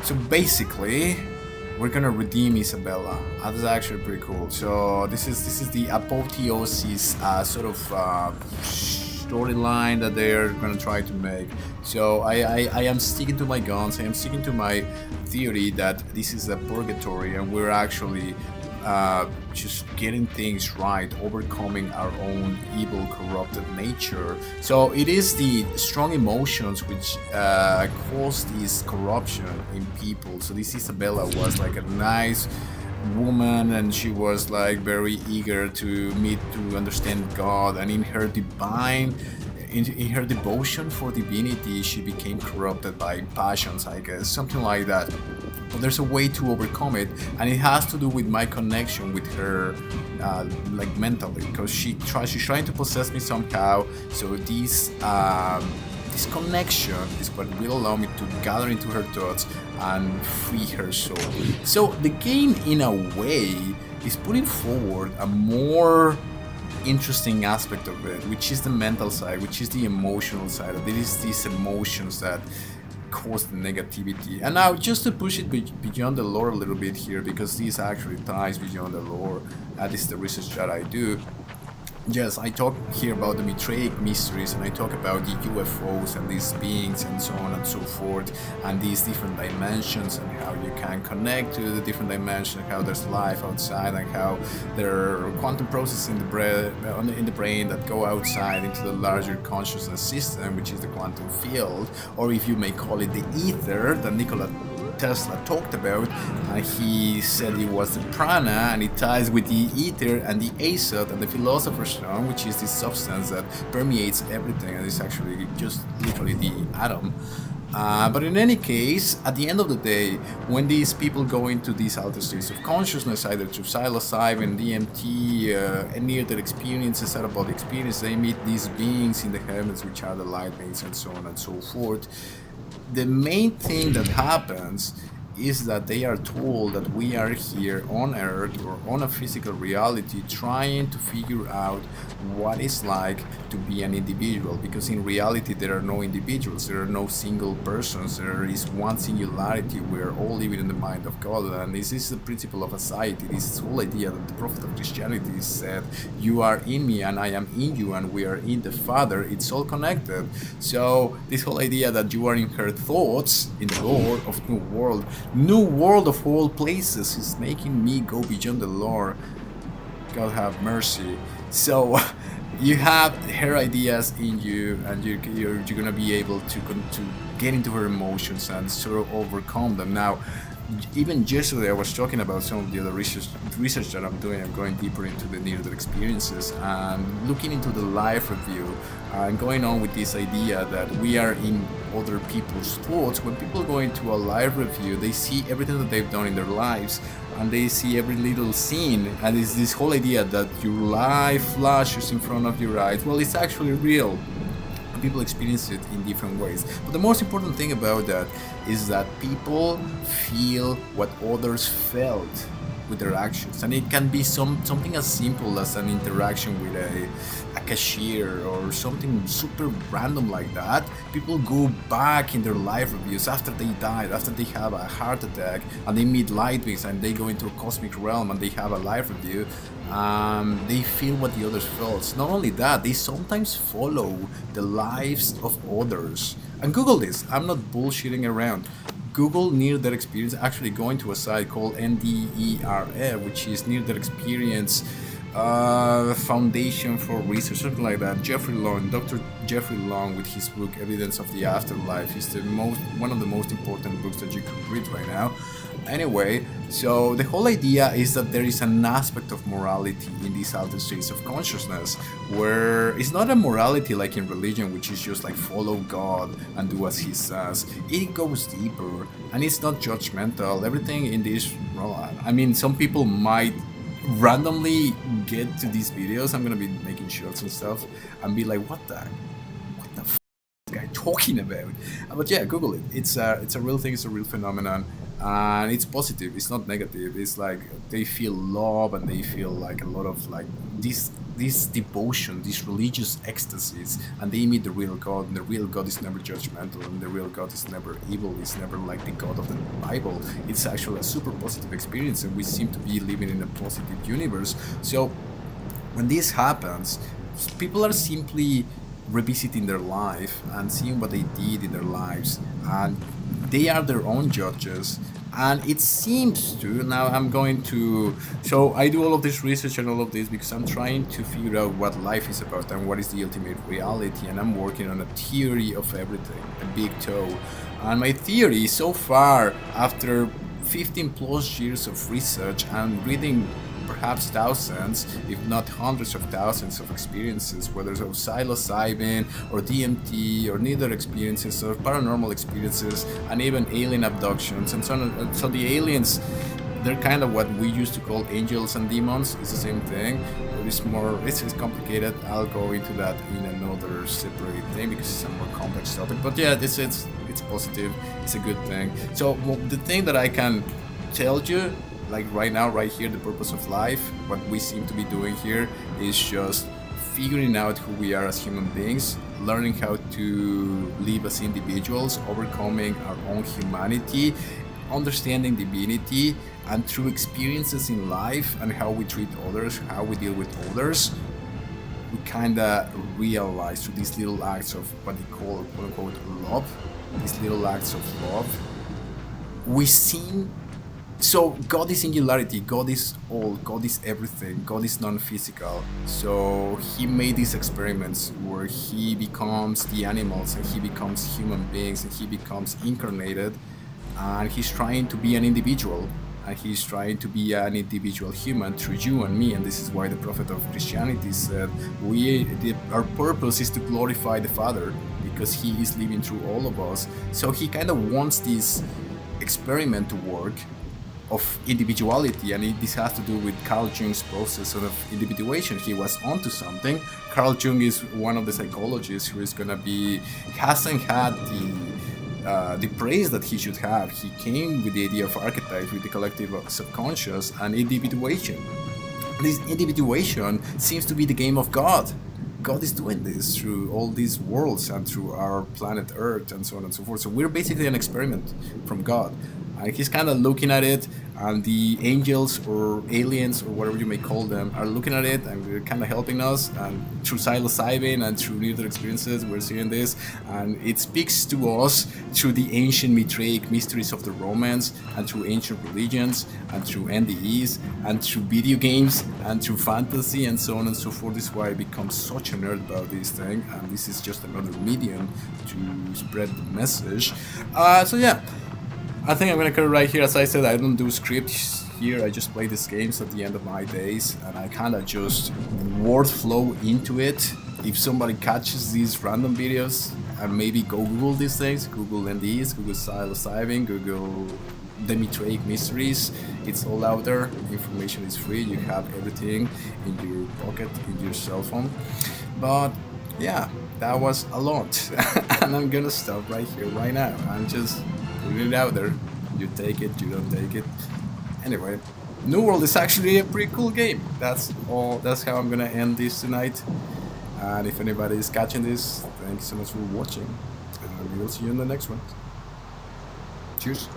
So basically, we're gonna redeem Isabella. That's actually pretty cool. So this is the apotheosis sort of storyline that they're gonna try to make. So I am sticking to my guns. I am sticking to my theory that this is a purgatory, and we're actually just getting things right, overcoming our own evil, corrupted nature. So it is the strong emotions which cause this corruption in people. So this Isabella was like a nice woman, and she was like very eager to meet, to understand God, and in her devotion for divinity, she became corrupted by passions, I guess, something like that. But there's a way to overcome it, and it has to do with my connection with her, like mentally, because she's trying to possess me somehow. So this connection is what will allow me to gather into her thoughts and free her soul. So the game, in a way, is putting forward a more interesting aspect of it, which is the mental side, which is the emotional side. It is these emotions that cause the negativity. And now, just to push it beyond the lore a little bit here, because this actually ties beyond the lore. This is the research that I do. Yes, I talk here about the Mitraic mysteries, and I talk about the UFOs and these beings and so on and so forth, and these different dimensions, and how you can connect to the different dimensions, how there's life outside, and how there are quantum processes in the brain that go outside into the larger consciousness system, which is the quantum field, or if you may call it the ether that Nikola Tesla talked about. He said it was the prana, and it ties with the ether and the azot and the philosopher's stone, which is this substance that permeates everything, and is actually just literally the atom. But in any case, at the end of the day, when these people go into these altered states of consciousness, either through psilocybin, DMT, near-death experiences, out-of-body experience, they meet these beings in the heavens, which are the light beings, and so on and so forth. The main thing that happens is that they are told that we are here on Earth, or on a physical reality, trying to figure out what it's like to be an individual, because in reality there are no individuals, there are no single persons, there is one singularity. We are all living in the mind of God, and this is the principle of aseity. This whole idea that the prophet of Christianity said, you are in me and I am in you, and we are in the Father. It's all connected. So this whole idea that you are in her thoughts, in the Lord of New World of all places, is making me go beyond the lore. God have mercy. So you have her ideas in you, and you're gonna be able to get into her emotions and sort of overcome them. Now, even yesterday I was talking about some of the other research that I'm doing. I'm going deeper into the near-death experiences and looking into the life review, and going on with this idea that we are in other people's thoughts. When people go into a live review, they see everything that they've done in their lives, and they see every little scene, and it's this whole idea that your life flashes in front of your eyes. Well, it's actually real. People experience it in different ways. But the most important thing about that is that people feel what others felt with their actions, and it can be something as simple as an interaction with a cashier, or something super random like that. People go back in their life reviews after they died, after they have a heart attack, and they meet light beings, and they go into a cosmic realm, and they have a life review. They feel what the others felt. Not only that, they sometimes follow the lives of others. And Google this. I'm not bullshitting around. Google near-death experience. Actually, going to a site called NDERF, which is Near-Death Experience Foundation for Research, something like that. Jeffrey Long, Dr. Jeffrey Long, with his book Evidence of the Afterlife, is one of the most important books that you could read right now. Anyway, so the whole idea is that there is an aspect of morality in these altered states of consciousness, where it's not a morality like in religion, which is just like follow God and do as He says. It goes deeper, and it's not judgmental. Everything in this, well, I mean, some people might randomly get to these videos. I'm gonna be making shorts and stuff, and be like, what the guy talking about? But yeah, Google it. It's a real thing. It's a real phenomenon, and it's positive. It's not negative. It's like they feel love, and they feel like a lot of like this devotion, these religious ecstasies, and they meet the real God, and the real God is never judgmental, and the real God is never evil, it's never like the God of the Bible. It's actually a super positive experience, and we seem to be living in a positive universe. So when this happens, people are simply revisiting their life and seeing what they did in their lives, and they are their own judges. And it seems to, now I'm going to, so I do all of this research and all of this because I'm trying to figure out what life is about and what is the ultimate reality, and I'm working on a theory of everything, a big toe. And my theory so far, after 15 plus years of research and reading perhaps thousands, if not hundreds of thousands of experiences, whether it's of psilocybin or DMT or neither experiences or paranormal experiences and even alien abductions and so on. And so the aliens, they're kind of what we used to call angels and demons. It's the same thing. It's more, it's complicated. I'll go into that in another separate thing because it's a more complex topic. But yeah, it's positive. It's a good thing. So the thing that I can tell you, like right now, right here, the purpose of life, what we seem to be doing here is just figuring out who we are as human beings, learning how to live as individuals, overcoming our own humanity, understanding divinity, and through experiences in life and how we treat others, how we deal with others, we kind of realize through these little acts of what they call, quote unquote, love, these little acts of love, we seem. So God is singularity, God is all, God is everything, God is non-physical. So he made these experiments where he becomes the animals and he becomes human beings and he becomes incarnated, and he's trying to be an individual, and he's trying to be an individual human through you and me. And this is why the prophet of Christianity said our purpose is to glorify the Father, because he is living through all of us. So he kind of wants this experiment to work of individuality, and this has to do with Carl Jung's process of individuation. He was onto something. Carl Jung is one of the psychologists who is gonna be, hasn't had the praise that he should have. He came with the idea of archetypes, with the collective subconscious and individuation. This individuation seems to be the game of God. God is doing this through all these worlds and through our planet Earth and so on and so forth. So we're basically an experiment from God. And he's kind of looking at it, and the angels or aliens or whatever you may call them are looking at it, and they're kind of helping us. And through psilocybin and through near-death experiences, we're seeing this, and it speaks to us through the ancient Mitraic mysteries of the Romans, and through ancient religions, and through NDEs, and through video games, and through fantasy, and so on and so forth. This is why I become such a nerd about this thing, and this is just another medium to spread the message. So yeah. I think I'm gonna cut it right here. As I said, I don't do scripts here. I just play these games at the end of my days, and I kind of just word flow into it. If somebody catches these random videos, and maybe go Google these things, Google NDEs, Google psilocybin, Google the Mitraic mysteries. It's all out there. Information is free. You have everything in your pocket, in your cell phone. But yeah, that was a lot, and I'm gonna stop right here, right now. I'm just putting it out there. You take it, you don't take it. Anyway, New World is actually a pretty cool game. That's all. That's how I'm gonna end this tonight. And if anybody is catching this, thanks so much for watching, and we will see you in the next one. Cheers.